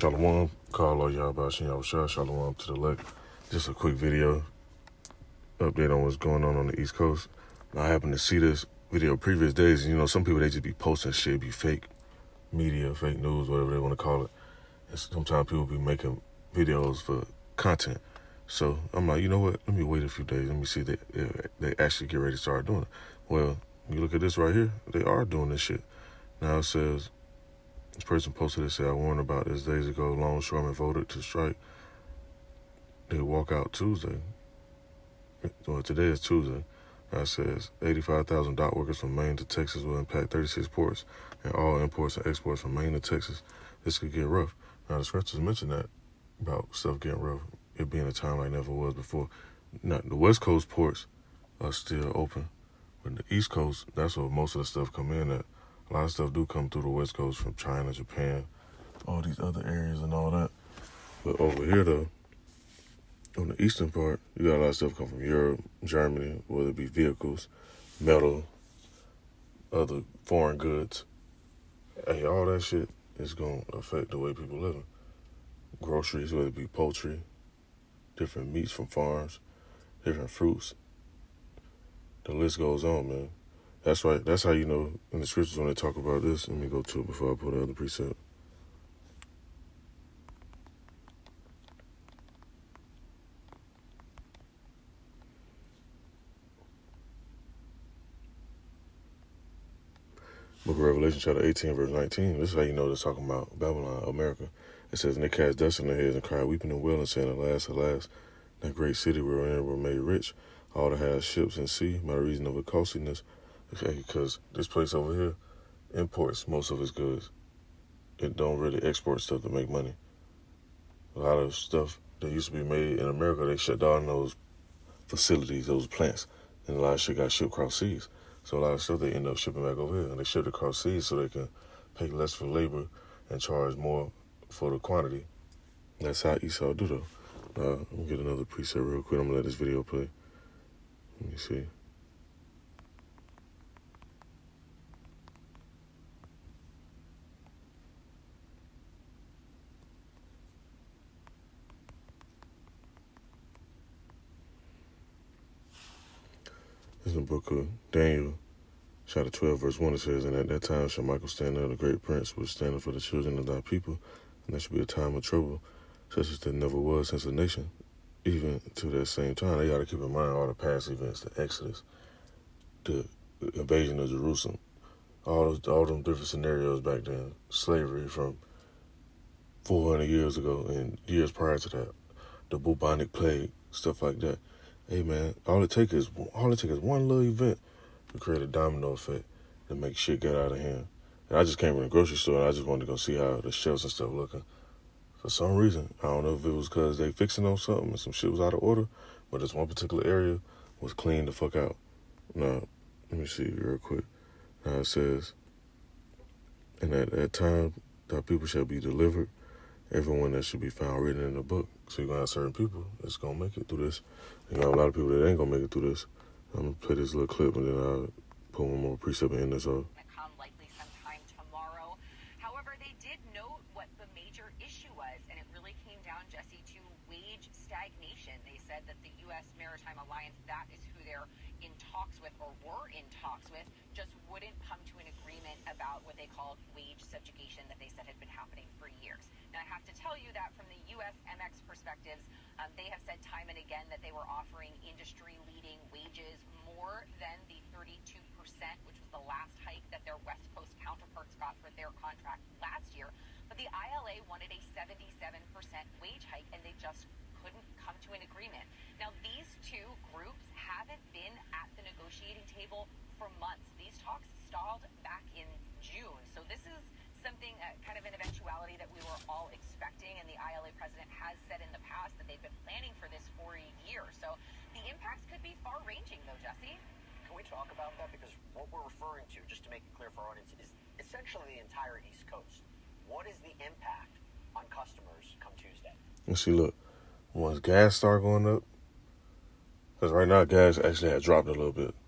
Shalom, call all y'all about Shin Yahushua, Shalom to the elect. Just a quick video update on what's going on the East Coast. I happened to see this video previous days, and some people, they just be posting shit, be fake media, fake news, whatever they want to call it. And sometimes people be making videos for content. So I'm like, you know what, let me wait a few days, let me see if they actually get ready to start doing it. Well, you look at this right here, they are doing this shit. Now it says, this person posted it, said, I warned about this days ago, longshoremen voted to strike. They walk out Tuesday. Well, today is Tuesday. Now it says 85,000 dock workers from Maine to Texas will impact 36 ports and all imports and exports from Maine to Texas. This could get rough. Now the scriptures mention that about stuff getting rough, it being a time like never was before. Now the West Coast ports are still open, but the East Coast, that's where most of the stuff come in at. A lot of stuff do come through the West Coast from China, Japan, all these other areas and all that. But over here though, on the eastern part, you got a lot of stuff come from Europe, Germany, whether it be vehicles, metal, other foreign goods. Hey, all that shit is going to affect the way people live. Groceries, whether it be poultry, different meats from farms, different fruits. The list goes on, man. That's right. That's how you know in the scriptures when they talk about this. Let me go to it before I put the other precept. Book of Revelation, chapter 18, verse 19. This is how you know they're talking about Babylon, America. It says, and they cast dust on their heads and cried, weeping and wailing, saying, alas, alas, that great city wherein were made rich, all that had ships and sea, by reason of its costliness. Okay, because this place over here imports most of its goods. It don't really export stuff to make money. A lot of stuff that used to be made in America, they shut down those facilities, those plants, and a lot of shit got shipped across seas. So a lot of stuff they end up shipping back over here, and they ship it across seas so they can pay less for labor and charge more for the quantity. That's how Esau do though. Let me get another preset real quick. I'm gonna let this video play. Let me see. This is the book of Daniel, chapter 12, verse 1. It says, and at that time shall Michael stand there, the great prince, which standeth for the children of thy people, and there shall be a time of trouble, such as there never was since a nation. Even to that same time, they got to keep in mind all the past events, the Exodus, the invasion of Jerusalem, all them different scenarios back then, slavery from 400 years ago and years prior to that, the bubonic plague, stuff like that. Hey man, all it takes is one little event to create a domino effect that make shit get out of hand. And I just came from the grocery store and I just wanted to go see how the shelves and stuff looking. For some reason, I don't know if it was because they fixing on something and some shit was out of order, but this one particular area was cleaned the fuck out. Now, let me see real quick. Now it says, and at that time, thy people shall be delivered, everyone that should be found written in the book. So you're going to have certain people that's going to make it through this. You got a lot of people that ain't going to make it through this. I'm going to play this little clip and then I'll put one more precept and end this off. Come likely sometime tomorrow. However, they did note what the major issue was, and it really came down, Jesse, to wage stagnation. They said that the U.S. Maritime Alliance, that is who they're in talks with or were in talks with, just wouldn't come to an agreement about what they called wage subjugation that they said had been happening for years. Now, I have to tell you that from the USMX perspectives, they have said time and again that they were offering industry-leading wages more than the 32%, which was the last hike that their West Coast counterparts got for their contract last year. But the ILA wanted a 77% wage hike, and they just couldn't come to an agreement. Now, these two groups haven't been at the negotiating table for months. These talks stalled back in June. So this is something, kind of an eventuality that we were all expecting, and the ILA president has said in the past that they've been planning for this for a year. So the impacts could be far-ranging, though, Jesse. Can we talk about that? Because what we're referring to, just to make it clear for our audience, is essentially the entire East Coast. What is the impact on customers come Tuesday? And see, look, once gas start going up, because right now gas actually had dropped a little bit.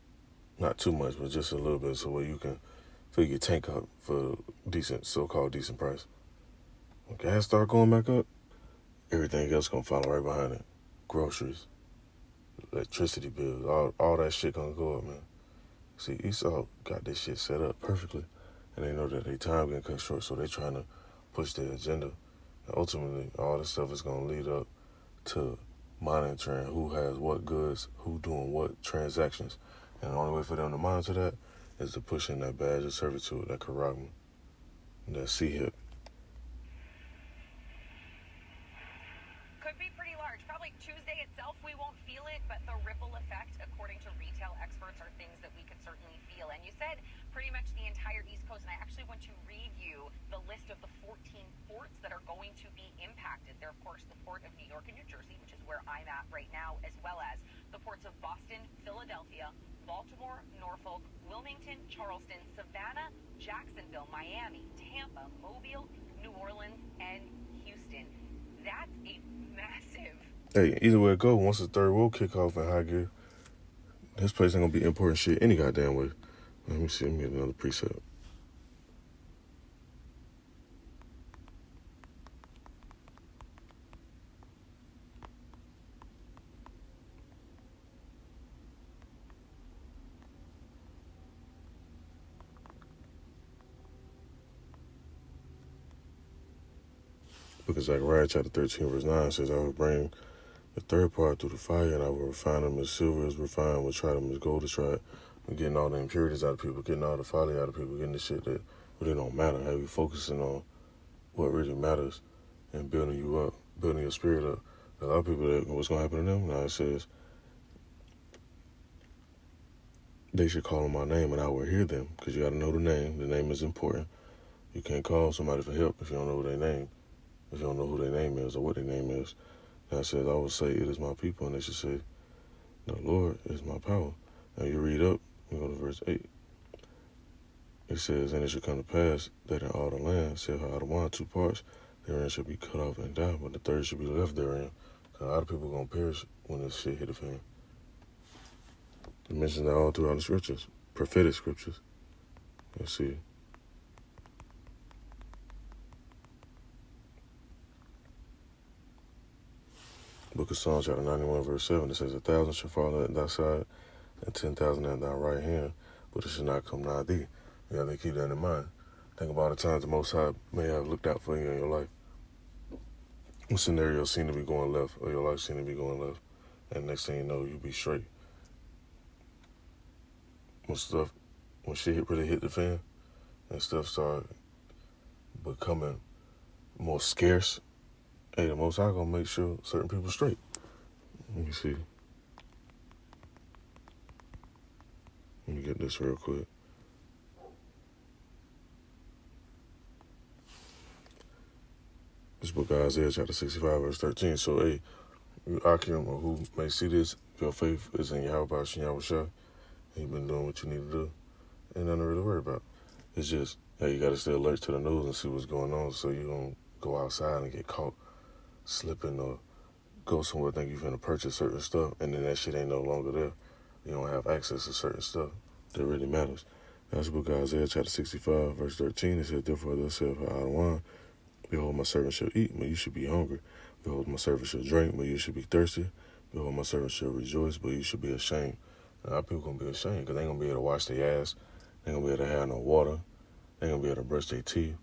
Not too much, but just a little bit, so where you can fill your tank up for decent, so-called decent price. When gas start going back up, everything else gonna follow right behind it. Groceries, electricity bills, all that shit gonna go up, man. See, Esau got this shit set up perfectly, and they know that their time getting cut short, so they trying to push their agenda. And ultimately, all this stuff is gonna lead up to monitoring who has what goods, who doing what transactions. And the only way for them to monitor that is to push in that badge of servitude, that karagma, that C-hip. Could be pretty large. Probably Tuesday itself we won't feel it, but the ripple effect, according to retail experts, are things that we could certainly feel. And you said pretty much the entire East Coast, and I actually want to read you the list of the 14 ports that are going to be impacted. They're, of course, the Port of New York and New Jersey, which is where I'm at right now, as well as the ports of Boston, Philadelphia, Baltimore, Norfolk, Wilmington, Charleston, Savannah, Jacksonville, Miami, Tampa, Mobile, New Orleans, and Houston. That's a massive. Hey, either way it go, once the third wheel kick off in high gear, this place ain't gonna be importing shit any goddamn way. Let me see, let me get another preset. Because Zechariah chapter 13 verse 9 says, I will bring the third part through the fire, and I will refine them as silver is refined, will try them as gold is tried. We're getting all the impurities out of people, getting all the folly out of people, getting the shit that really don't matter. Have you focusing on what really matters and building you up, building your spirit up. A lot of people, what's going to happen to them? Now it says, they should call on my name and I will hear them, because you got to know the name. The name is important. You can't call somebody for help if you don't know their name, if you don't know who their name is or what their name is. Now it says, I will say, it is my people, and they should say, the Lord is my power. Now you read up, you go to verse 8. It says, and it shall come to pass that in all the land, saith Adawan, 2 parts, therein shall be cut off and die, but the third shall be left therein. Because a lot of people are going to perish when this shit hit the fan. It mentions that all throughout the scriptures, prophetic scriptures. Let's see. Book of Psalms, chapter 91, verse 7, it says, 1,000 shall fall at thy side, and 10,000 at thy right hand, but it shall not come nigh thee. You have to keep that in mind. Think about the times the Most High may have looked out for you in your life. What scenario seem to be going left, or your life seem to be going left, and next thing you know, you be straight. When shit really hit the fan, and stuff started becoming more scarce, hey, the Most High gonna make sure certain people straight. Let me see. Let me get this real quick. This book of Isaiah chapter 65 verse 13. So, hey, you Akim or who may see this, if your faith is in Yahweh Shem Yahushua, and you've been doing what you need to do, ain't nothing to really worry about. It's just, hey, you gotta stay alert to the news and see what's going on, so you don't go outside and get caught slipping or go somewhere think you're finna purchase certain stuff, and then that shit ain't no longer there. You don't have access to certain stuff that really matters. That's the book of Isaiah chapter 65 verse 13. It says, therefore thus saith Adawan, behold, my servant shall eat, but you should be hungry. Behold, my servant shall drink, but you should be thirsty. Behold, my servant shall rejoice, but you should be ashamed. A lot of people going to be ashamed because they ain't going to be able to wash their ass. They ain't going to be able to have no water. They ain't going to be able to brush their teeth.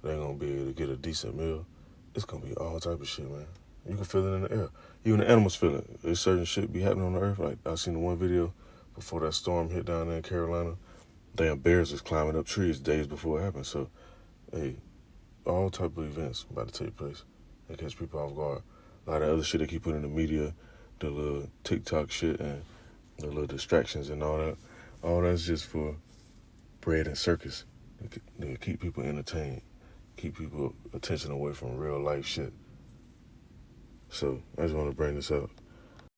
They ain't going to be able to get a decent meal. It's going to be all type of shit, man. You can feel it in the air. Even the animals feel it. There's certain shit be happening on the earth. Like, I seen the one video before that storm hit down there in Carolina. Damn bears was climbing up trees days before it happened. So, hey, all type of events about to take place. They catch people off guard. A lot of other shit they keep putting in the media, the little TikTok shit and the little distractions and all that. All that's just for bread and circus. They keep people entertained, keep people attention away from real life shit. So I just want to bring this up.